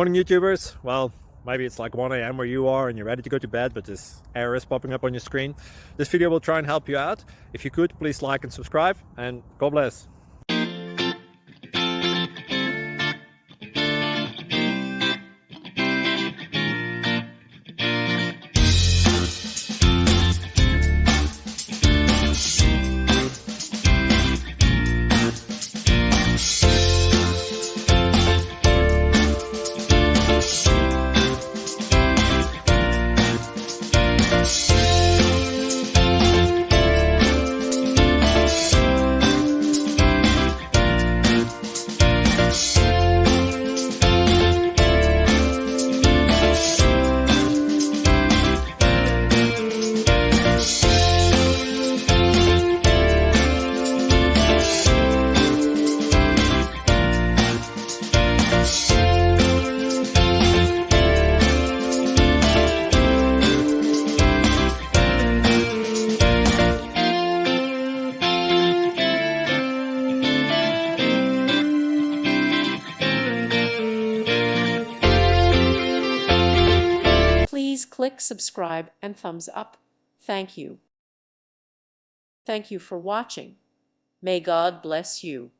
Morning YouTubers. Well, maybe it's like 1 a.m. where you are and you're ready to go to bed, but this error is popping up on your screen. This video will try and help you out. If you could, please like and subscribe, and God bless. Please click subscribe and thumbs up. Thank you. Thank you for watching. May God bless you.